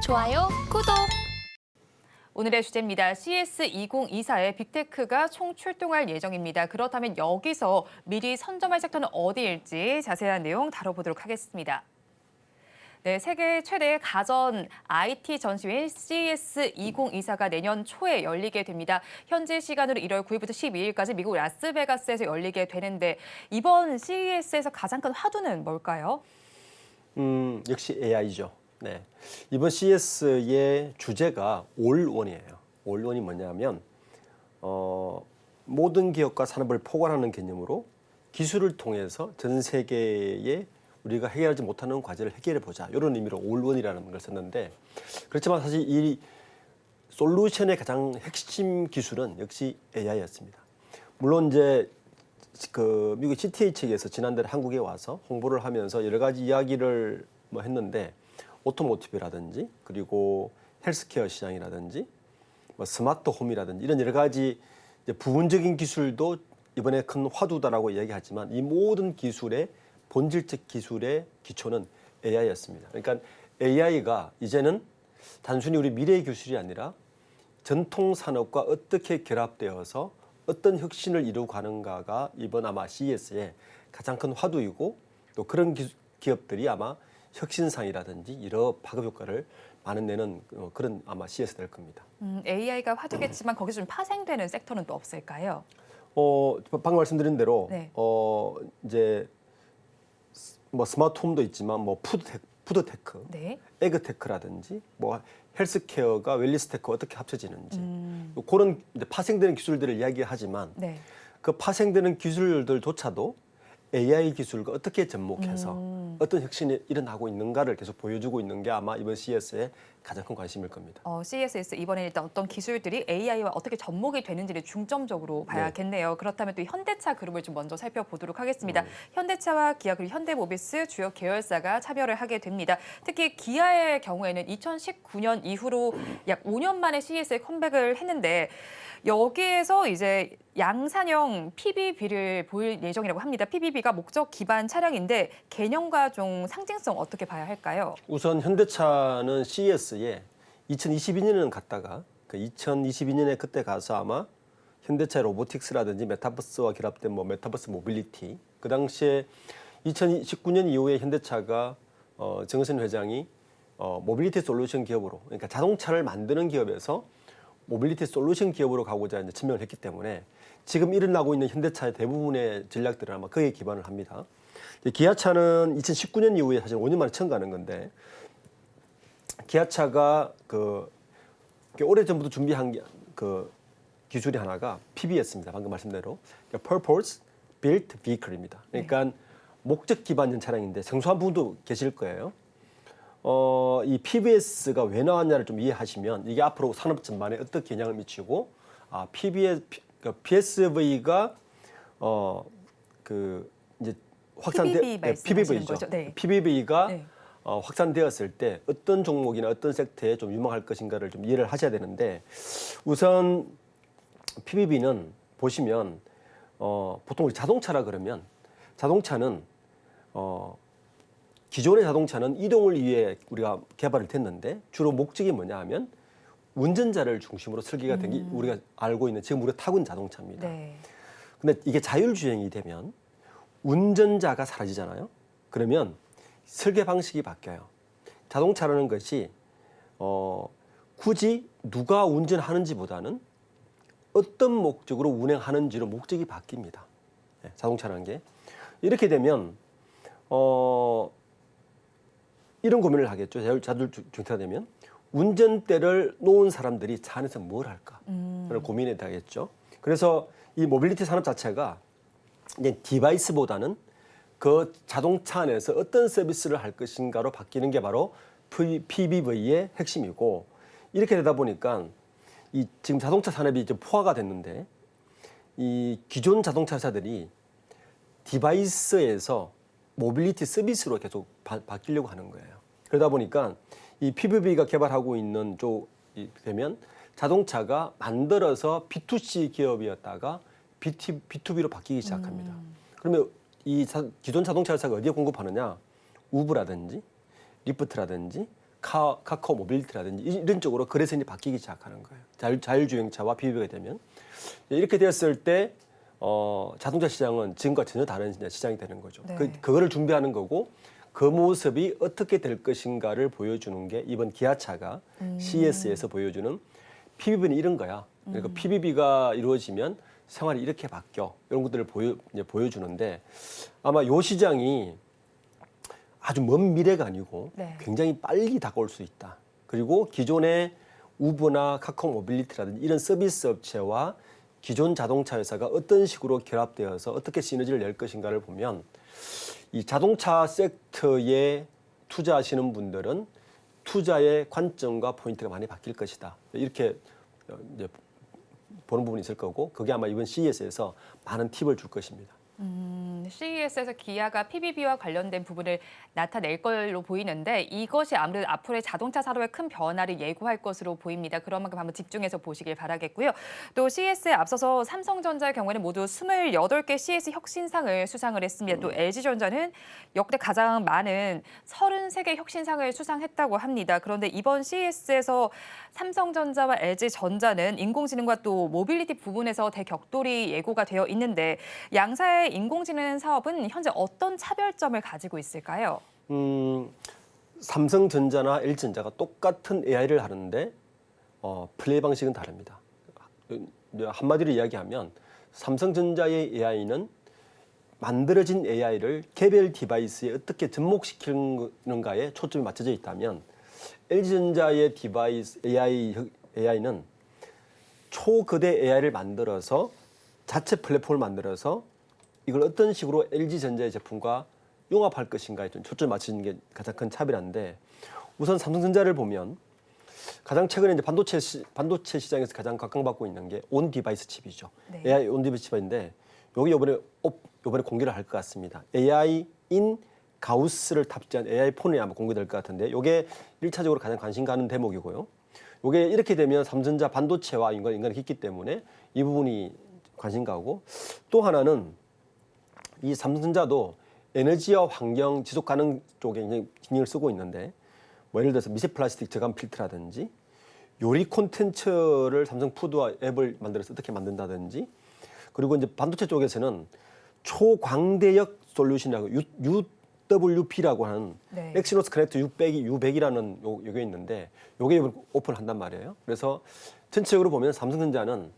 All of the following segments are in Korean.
좋아요, 구독! 오늘의 주제입니다. CS2024의 빅테크가 총출동할 예정입니다. 그렇다면 여기서 미리 선점할 섹터는 어디일지 자세한 내용 다뤄보도록 하겠습니다. 네, 세계 최대 가전 IT 전시회인 CS2024가 내년 초에 열리게 됩니다. 현지 시간으로 1월 9일부터 12일까지 미국 라스베가스에서 열리게 되는데 이번 CES에서 가장 큰 화두는 뭘까요? 역시 AI죠. 네. 이번 CES의 주제가 올원이에요. 올원이 뭐냐면 모든 기업과 산업을 포괄하는 개념으로 기술을 통해서 전 세계에 우리가 해결하지 못하는 과제를 해결해 보자. 이런 의미로 올원이라는 걸 썼는데 그렇지만 사실 이 솔루션의 가장 핵심 기술은 역시 AI였습니다. 물론 이제 그 미국 CTA 측에서 지난달에 한국에 와서 홍보를 하면서 여러 가지 이야기를 했는데 오토모티브라든지 그리고 헬스케어 시장이라든지 스마트 홈이라든지 이런 여러 가지 이제 부분적인 기술도 이번에 큰 화두다라고 이야기하지만 이 모든 기술의 본질적 기술의 기초는 AI였습니다. 그러니까 AI가 이제는 단순히 우리 미래의 기술이 아니라 전통 산업과 어떻게 결합되어서 어떤 혁신을 이루고 가는가가 이번 아마 CES의 가장 큰 화두이고 또 그런 기업들이 아마 혁신상이라든지 여러 파급 효과를 만들어내는 그런 아마 CES 될 겁니다. AI가 화두겠지만 거기서 좀 파생되는 섹터는 또 없을까요? 방금 말씀드린 대로 네. 이제 스마트홈도 있지만 푸드테크, 네. 에그테크라든지 헬스케어가 웰니스테크 어떻게 합쳐지는지 그런 이제 파생되는 기술들을 이야기하지만 네. 그 파생되는 기술들조차도 AI 기술과 어떻게 접목해서 어떤 혁신이 일어나고 있는가를 계속 보여주고 있는 게 아마 이번 CES의 가장 큰 관심일 겁니다. CES 이번에 일단 어떤 기술들이 AI와 어떻게 접목이 되는지를 중점적으로 봐야겠네요. 그렇다면 또 현대차 그룹을 좀 먼저 살펴보도록 하겠습니다. 현대차와 기아 그리고 현대모비스 주요 계열사가 참여를 하게 됩니다. 특히 기아의 경우에는 2019년 이후로 약 5년 만에 CES에 컴백을 했는데 여기에서 이제 양산형 PBB를 보일 예정이라고 합니다. PBB가 목적 기반 차량인데 개념과 좀 상징성 어떻게 봐야 할까요? 우선 현대차는 CES에 2022년에는 갔다가 그 2022년에 그때 가서 아마 현대차 로보틱스라든지 메타버스와 결합된 메타버스 모빌리티 그 당시에 2019년 이후에 현대차가 정의선 회장이 모빌리티 솔루션 기업으로 그러니까 자동차를 만드는 기업에서 모빌리티 솔루션 기업으로 가고자 이제 지명을 했기 때문에 지금 일어나고 있는 현대차의 대부분의 전략들은 아마 거기에 기반을 합니다. 기아차는 2019년 이후에 사실 5년 만에 처음 가는 건데 기아차가 오래전부터 준비한 그 기술이 하나가 PBS입니다. 방금 말씀대로 Purpose Built Vehicle입니다. 그러니까 목적 기반적 차량인데 생소한 부분도 계실 거예요. 이 PBS가 왜 나왔냐를 좀 이해하시면 이게 앞으로 산업 전반에 어떻게 영향을 미치고 PSV가 이제 PBV 거죠? 네. PBV가 확산되었을 때 어떤 종목이나 어떤 섹터에 좀 유망할 것인가를 좀 이해를 하셔야 되는데 우선 PBV는 보시면 보통 우리 자동차라 그러면 자동차는 기존의 자동차는 이동을 위해 우리가 개발을 됐는데 주로 목적이 뭐냐 하면 운전자를 중심으로 설계가 된 게 우리가 알고 있는 지금 우리가 타고 있는 자동차입니다. 네. 근데 이게 자율주행이 되면 운전자가 사라지잖아요. 그러면 설계 방식이 바뀌어요. 자동차라는 것이 굳이 누가 운전하는지보다는 어떤 목적으로 운행하는지로 목적이 바뀝니다. 자동차라는 게. 이렇게 되면 이런 고민을 하겠죠. 자율주행차가 되면 운전대를 놓은 사람들이 차 안에서 뭘 할까? 그런 고민이 되겠죠. 그래서 이 모빌리티 산업 자체가 이제 디바이스보다는 그 자동차 안에서 어떤 서비스를 할 것인가로 바뀌는 게 바로 PBV의 핵심이고 이렇게 되다 보니까 이 지금 자동차 산업이 이제 포화가 됐는데 이 기존 자동차 회사들이 디바이스에서 모빌리티 서비스로 계속 바뀌려고 하는 거예요. 그러다 보니까 이 PBV가 개발하고 있는 쪽이 되면 자동차가 만들어서 B2C 기업이었다가 B2B로 바뀌기 시작합니다. 그러면 이 기존 자동차 회사가 어디에 공급하느냐? 우브라든지 리프트라든지 카카오 모빌리티라든지 이런 쪽으로 거래선이 바뀌기 시작하는 거예요. 자율주행차와 비교가 되면 이렇게 되었을 때 자동차 시장은 지금과 전혀 다른 시장이 되는 거죠. 네. 그거를 준비하는 거고 그 모습이 어떻게 될 것인가를 보여주는 게 이번 기아차가 CES에서 보여주는 PBB는 이런 거야. 그러니까 PBB가 이루어지면 생활이 이렇게 바뀌어. 이런 것들을 보여주는데 아마 이 시장이 아주 먼 미래가 아니고 네. 굉장히 빨리 다가올 수 있다. 그리고 기존의 우버나 카카오 모빌리티라든지 이런 서비스 업체와 기존 자동차 회사가 어떤 식으로 결합되어서 어떻게 시너지를 낼 것인가를 보면 이 자동차 섹터에 투자하시는 분들은 투자의 관점과 포인트가 많이 바뀔 것이다. 이렇게 이제 보는 부분이 있을 거고 그게 아마 이번 CES에서 많은 팁을 줄 것입니다. CES에서 기아가 PBB와 관련된 부분을 나타낼 걸로 보이는데 이것이 아무래도 앞으로의 자동차 산업의 큰 변화를 예고할 것으로 보입니다. 그런 만큼 한번 집중해서 보시길 바라겠고요. 또 CES에 앞서서 삼성전자의 경우에는 모두 28개 CES 혁신상을 수상을 했습니다. 또 LG전자는 역대 가장 많은 33개 혁신상을 수상했다고 합니다. 그런데 이번 CES에서 삼성전자와 LG전자는 인공지능과 또 모빌리티 부분에서 대격돌이 예고가 되어 있는데 양사의 인공지능 사업은 현재 어떤 차별점을 가지고 있을까요? 삼성전자나 LG전자가 똑같은 AI를 하는데 플레이 방식은 다릅니다. 한마디로 이야기하면 삼성전자의 AI는 만들어진 AI를 개별 디바이스에 어떻게 접목시키는가에 초점이 맞춰져 있다면 LG전자의 디바이스 AI는 초거대 AI를 만들어서 자체 플랫폼을 만들어서 이걸 어떤 식으로 LG전자의 제품과 융합할 것인가에 좀 초점을 맞추는 게 가장 큰 차별인데 우선 삼성전자를 보면 가장 최근에 이제 반도체 시장에서 가장 각광받고 있는 게 온 디바이스 칩이죠. 네. AI 온 디바이스 칩인데 여기 이번에 공개를 할 것 같습니다. AI 인 가우스를 탑재한 AI 폰이 아마 공개될 것 같은데 이게 1차적으로 가장 관심 가는 대목이고요. 이게 이렇게 되면 삼성전자 반도체와 인간이 깊기 때문에 이 부분이 관심 가고 또 하나는 이 삼성전자도 에너지와 환경 지속 가능 쪽에 굉장히 신경을 쓰고 있는데 뭐 예를 들어서 미세 플라스틱 저감 필터라든지 요리 콘텐츠를 삼성푸드와 앱을 만들어서 어떻게 만든다든지 그리고 이제 반도체 쪽에서는 초광대역 솔루션이라고 UWP라고 하는 네. 엑시노스 커넥터 600이라는 요게 있는데 요게 오픈을 한단 말이에요. 그래서 전체적으로 보면 삼성전자는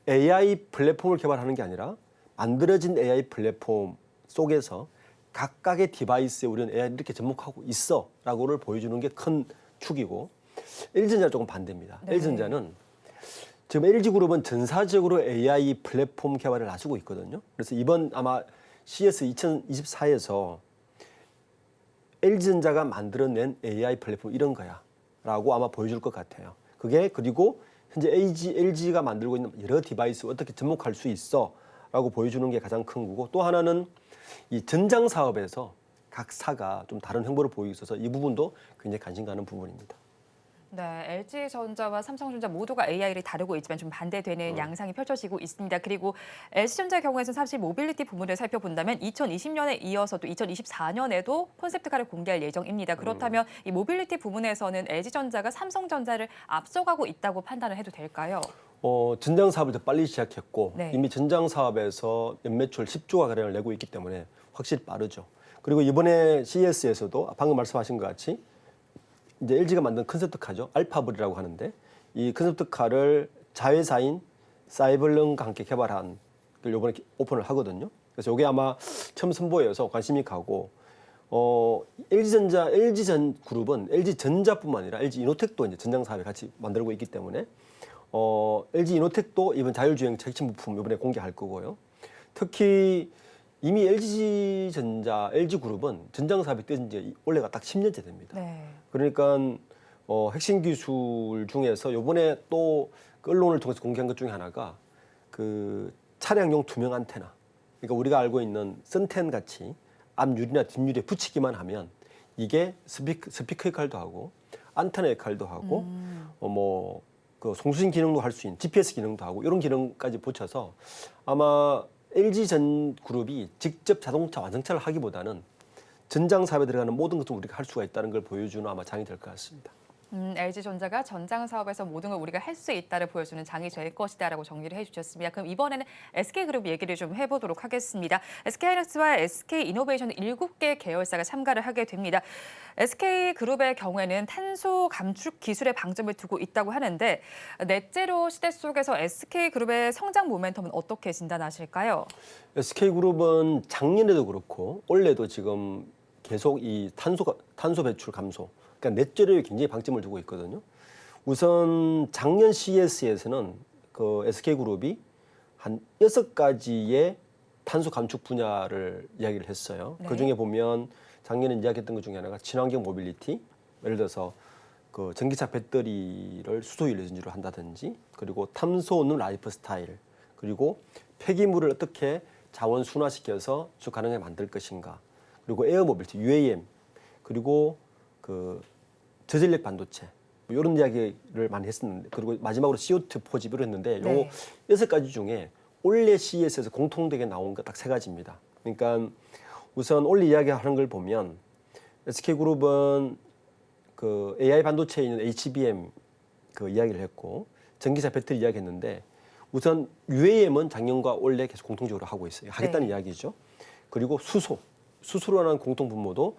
AI 플랫폼을 개발하는 게 아니라 만들어진 AI 플랫폼 속에서 각각의 디바이스에 우리는 AI를 이렇게 접목하고 있어라고를 보여주는 게 큰 축이고 LG전자는 조금 반대입니다. 네. LG전자는 지금 LG그룹은 전사적으로 AI 플랫폼 개발을 하시고 있거든요. 그래서 이번 아마 CS 2024에서 LG전자가 만들어낸 AI 플랫폼 이런 거야 라고 아마 보여줄 것 같아요. 그게 그리고 현재 LG가 만들고 있는 여러 디바이스 어떻게 접목할 수 있어 라고 보여주는 게 가장 큰 거고 또 하나는 이 전장 사업에서 각 사가 좀 다른 행보를 보이고 있어서 이 부분도 굉장히 관심 가는 부분입니다. 네, LG전자와 삼성전자 모두가 AI를 다루고 있지만 좀 반대되는 양상이 펼쳐지고 있습니다. 그리고 LG전자의 경우에는 사실 모빌리티 부분을 살펴본다면 2020년에 이어서 또 2024년에도 콘셉트카를 공개할 예정입니다. 그렇다면 이 모빌리티 부분에서는 LG전자가 삼성전자를 앞서가고 있다고 판단을 해도 될까요? 전장 사업을 더 빨리 시작했고 네. 이미 전장 사업에서 연매출 10조가 가량을 내고 있기 때문에 확실히 빠르죠. 그리고 이번에 CES에서도 방금 말씀하신 것 같이 이제 LG가 만든 컨셉트카죠. 알파블이라고 하는데 이 컨셉트카를 자회사인 사이벌런과 함께 개발한 걸 이번에 오픈을 하거든요. 그래서 이게 아마 처음 선보여서 관심이 가고 LG전 그룹은 LG전자뿐만 아니라 LG이노텍도 이제 전장 사업에 같이 만들고 있기 때문에 LG이노텍도 이번 자율주행차 핵심 부품 이번에 공개할 거고요. 특히 이미 LG전자, LG그룹은 전장 사업에 뛰어든 지 올해가 딱 10년째 됩니다. 네. 그러니까 핵심 기술 중에서 이번에 또 언론을 통해서 공개한 것 중에 하나가 그 차량용 투명 안테나. 그러니까 우리가 알고 있는 선텐 같이 앞유리나 뒷유리에 붙이기만 하면 이게 스피커 역할도 하고 안테나 역할도 하고 그 송수신 기능도 할 수 있는 GPS 기능도 하고 이런 기능까지 붙여서 아마 LG전 그룹이 직접 자동차 완성차를 하기보다는 전장 사업에 들어가는 모든 것을 우리가 할 수가 있다는 걸 보여주는 아마 장이 될 것 같습니다. LG전자가 전장 사업에서 모든 걸 우리가 할 수 있다를 보여주는 장이 될 것이다라고 정리를 해주셨습니다. 그럼 이번에는 SK그룹 얘기를 좀 해보도록 하겠습니다. SK하이닉스와 SK이노베이션 7개 계열사가 참가를 하게 됩니다. SK그룹의 경우에는 탄소 감축 기술에 방점을 두고 있다고 하는데 넷제로 시대 속에서 SK그룹의 성장 모멘텀은 어떻게 진단하실까요? SK그룹은 작년에도 그렇고 올해도 지금 계속 이 탄소 배출 감소, 그러니까 넷제로에 굉장히 방점을 두고 있거든요. 우선 작년 CES에서는 그 SK그룹이 한 6가지의 탄소 감축 분야를 이야기를 했어요. 네. 그중에 보면 작년에 이야기했던 것 중에 하나가 친환경 모빌리티, 예를 들어서 그 전기차 배터리를 수소유 레진으로 한다든지, 그리고 탄소 없는 라이프 스타일, 그리고 폐기물을 어떻게 자원 순화시켜서 지속 가능하게 만들 것인가, 그리고 에어 모빌리티, UAM, 그리고 그 저전력 반도체, 뭐 이런 이야기를 많이 했었는데, 그리고 마지막으로 CO2 포집을 했는데, 네. 요 6가지 중에 올해 CES에서 공통되게 나온 거 딱 3가지입니다. 그러니까 우선 올해 이야기하는 걸 보면 SK그룹은 그 AI 반도체에 있는 HBM 그 이야기를 했고, 전기차 배터리 이야기했는데, 우선 UAM은 작년과 올해 계속 공통적으로 하고 있어요. 하겠다는 네. 이야기죠. 그리고 수소라는 공통 분모도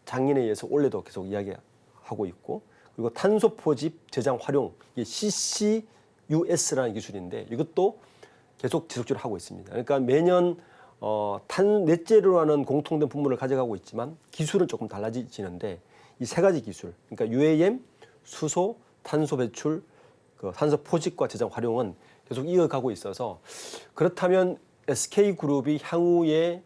작년에 이어서 올해도 계속 이야기하고 있고, 그리고 탄소 포집 저장 활용, 이게 CCUS라는 기술인데 이것도 계속 지속적으로 하고 있습니다. 그러니까 매년 넷제로라는 공통된 분모를 가져가고 있지만 기술은 조금 달라지는데 이 3가지 기술, 그러니까 UAM, 수소, 탄소 배출, 그 탄소 포집과 저장 활용은 계속 이어가고 있어서, 그렇다면 SK그룹이 향후에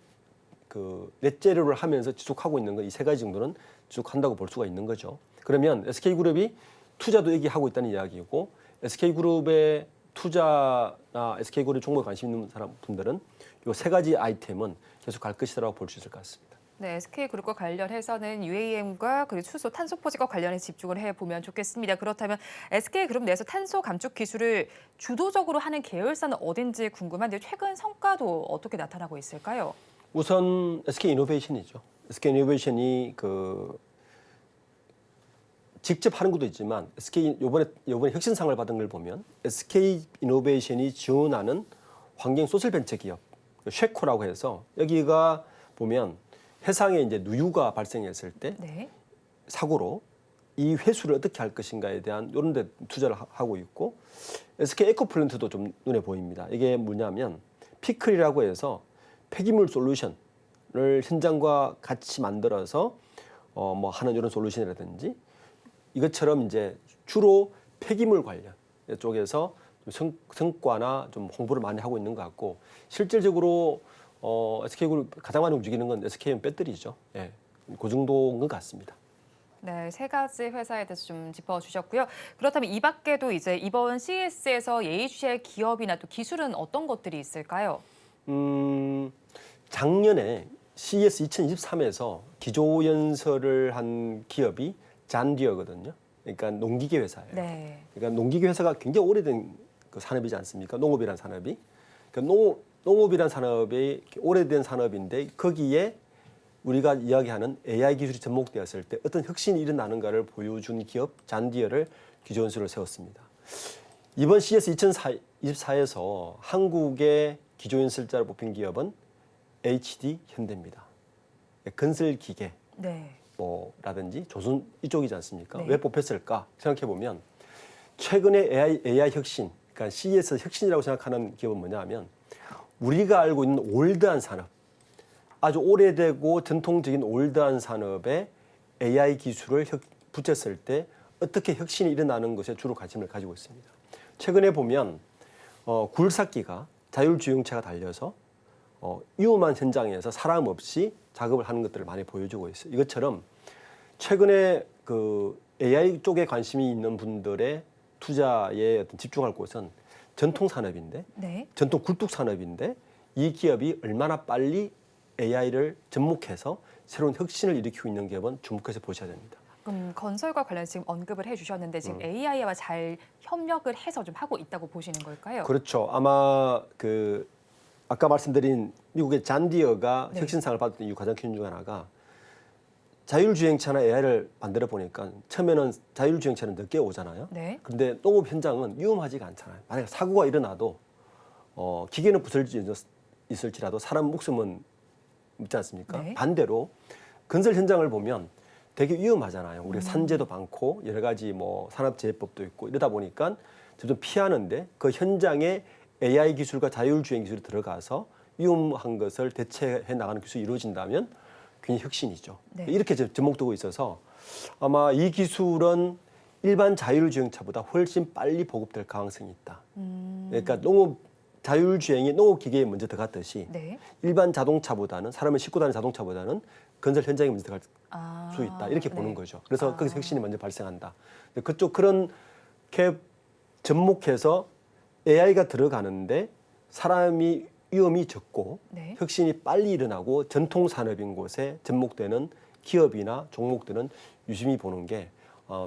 그 넷제로를 하면서 지속하고 있는 거 이 3가지 정도는 지속한다고 볼 수가 있는 거죠. 그러면 SK그룹이 투자도 얘기하고 있다는 이야기고, SK그룹의 투자나 SK그룹 종목에 관심 있는 분들은 이 3가지 아이템은 계속 갈 것이라고 볼 수 있을 것 같습니다. 네, SK그룹과 관련해서는 UAM과 그리고 수소, 탄소 포집과 관련해 집중을 해보면 좋겠습니다. 그렇다면 SK그룹 내에서 탄소 감축 기술을 주도적으로 하는 계열사는 어딘지 궁금한데 최근 성과도 어떻게 나타나고 있을까요? 우선 SK이노베이션이죠. SK이노베이션이 그 직접 하는 것도 있지만 SK 요번에 혁신상을 받은 걸 보면 SK이노베이션이 지원하는 환경 소셜 벤처 기업 쉐코라고 해서, 여기가 보면 해상에 이제 누유가 발생했을 때 네. 사고로 이 회수를 어떻게 할 것인가에 대한 이런 데 투자를 하고 있고, SK 에코플랜트도 좀 눈에 보입니다. 이게 뭐냐면 피클이라고 해서 폐기물 솔루션을 현장과 같이 만들어서 뭐 하는 이런 솔루션이라든지, 이것처럼 이제 주로 폐기물 관련 쪽에서 성과나 좀 홍보를 많이 하고 있는 것 같고, 실질적으로 SK그룹 가장 많이 움직이는 건 SKM 배터리죠. 예, 그 정도인 것 같습니다. 네, 3가지 회사에 대해서 좀 짚어주셨고요. 그렇다면 이 밖에도 이제 이번 CES에서 예의주시할 기업이나 또 기술은 어떤 것들이 있을까요? 작년에 CES 2023에서 기조연설을 한 기업이 잔디어거든요. 그러니까 농기계 회사예요. 네. 그러니까 농기계 회사가 굉장히 오래된 그 산업이지 않습니까? 농업이란 산업이. 그러니까 농업이란 산업이 오래된 산업인데 거기에 우리가 이야기하는 AI 기술이 접목되었을 때 어떤 혁신이 일어나는가를 보여준 기업 잔디어를 기조연설을 세웠습니다. 이번 CES 2024에서 한국의 기조연설자로 뽑힌 기업은 HD 현대입니다. 건설기계 네. 라든지 조선 이쪽이지 않습니까? 네. 왜 뽑혔을까 생각해 보면 최근에 AI 혁신, 그러니까 CES 혁신이라고 생각하는 기업은 뭐냐 하면 우리가 알고 있는 올드한 산업, 아주 오래되고 전통적인 올드한 산업에 AI 기술을 붙였을 때 어떻게 혁신이 일어나는 것에 주로 관심을 가지고 있습니다. 최근에 보면 굴삭기가 자율주행차가 달려서 위험한 현장에서 사람 없이 작업을 하는 것들을 많이 보여주고 있어요. 이것처럼 최근에 그 AI 쪽에 관심이 있는 분들의 투자에 어떤 집중할 곳은 전통 산업인데, 네. 전통 굴뚝 산업인데 이 기업이 얼마나 빨리 AI를 접목해서 새로운 혁신을 일으키고 있는 기업은 주목해서 보셔야 됩니다. 그럼 건설과 관련해서 지금 언급을 해주셨는데 지금 AI와 잘 협력을 해서 좀 하고 있다고 보시는 걸까요? 그렇죠. 아마 아까 말씀드린 미국의 잔디어가 네. 혁신상을 받았던 이유 가장 큰 이유 중 하나가 자율주행차나 AI를 만들어 보니까 처음에는 자율주행차는 늦게 오잖아요. 네. 그런데 농업 현장은 위험하지가 않잖아요. 만약에 사고가 일어나도 기계는 있을지라도 사람 목숨은 있지 않습니까? 네. 반대로 건설 현장을 보면 되게 위험하잖아요. 우리 산재도 많고 여러 가지 뭐 산업재해법도 있고 이러다 보니까 좀 피하는데 그 현장에 AI 기술과 자율주행 기술이 들어가서 위험한 것을 대체해 나가는 기술이 이루어진다면 굉장히 혁신이죠. 네. 이렇게 접목되고 있어서 아마 이 기술은 일반 자율주행차보다 훨씬 빨리 보급될 가능성이 있다. 그러니까 자율주행이 농업 기계에 먼저 들어갔듯이 네. 일반 자동차보다는 사람을 싣고 다니는 자동차보다는 건설 현장에 먼저 들어갈 수 있다. 이렇게 보는 네. 거죠. 그래서 거기서 혁신이 먼저 발생한다. 그쪽 그렇게 접목해서 AI가 들어가는데 사람이 위험이 적고 네. 혁신이 빨리 일어나고 전통 산업인 곳에 접목되는 기업이나 종목들은 유심히 보는 게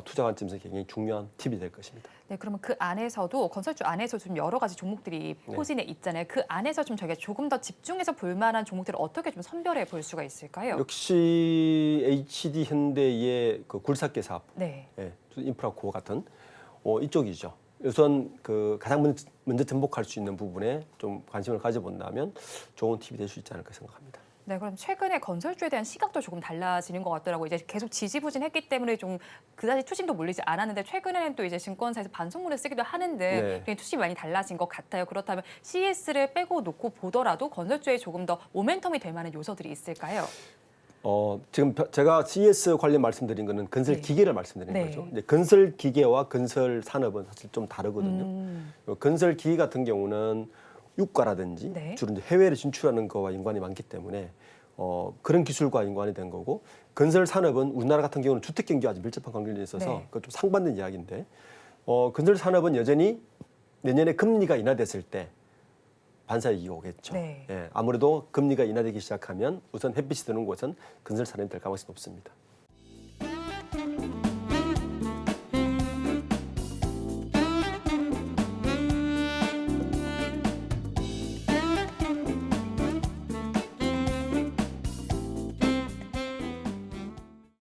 투자 관점에서 굉장히 중요한 팁이 될 것입니다. 네, 그러면 그 안에서도 건설주 안에서 좀 여러 가지 종목들이 네. 포진해 있잖아요. 그 안에서 좀 저희가 조금 더 집중해서 볼 만한 종목들을 어떻게 좀 선별해 볼 수가 있을까요? 역시 HD 현대의 그 굴삭기 사업, 네. 인프라코어 같은 이쪽이죠. 우선 그 가장 먼저 접목할 수 있는 부분에 좀 관심을 가져본다면 좋은 팁이 될 수 있지 않을까 생각합니다. 네, 그럼 최근에 건설주에 대한 시각도 조금 달라지는 것 같더라고요. 이제 계속 지지부진했기 때문에 좀 그다지 투심도 몰리지 않았는데 최근에는 또 이제 증권사에서 반송문을 쓰기도 하는데 네. 굉장히 투심이 많이 달라진 것 같아요. 그렇다면 CS를 빼고 놓고 보더라도 건설주에 조금 더 모멘텀이 될 만한 요소들이 있을까요? 지금 제가 CS 관련 말씀드린 거는 건설 네. 기계를 말씀드린 네. 거죠. 이제 건설 기계와 건설 산업은 사실 좀 다르거든요. 건설 기계 같은 경우는 유가라든지 네. 주로 이제 해외를 진출하는 거와 연관이 많기 때문에 그런 기술과 연관이 된 거고 건설 산업은 우리나라 같은 경우는 주택 경기와 아주 밀접한 관계가 있어서 네. 그건 좀 상반된 이야기인데 건설 산업은 여전히 내년에 금리가 인하됐을 때 반사이익이 오겠죠. 네. 아무래도 금리가 인하되기 시작하면 우선 햇빛이 드는 곳은 건설 산업이 될 가능성이 높습니다.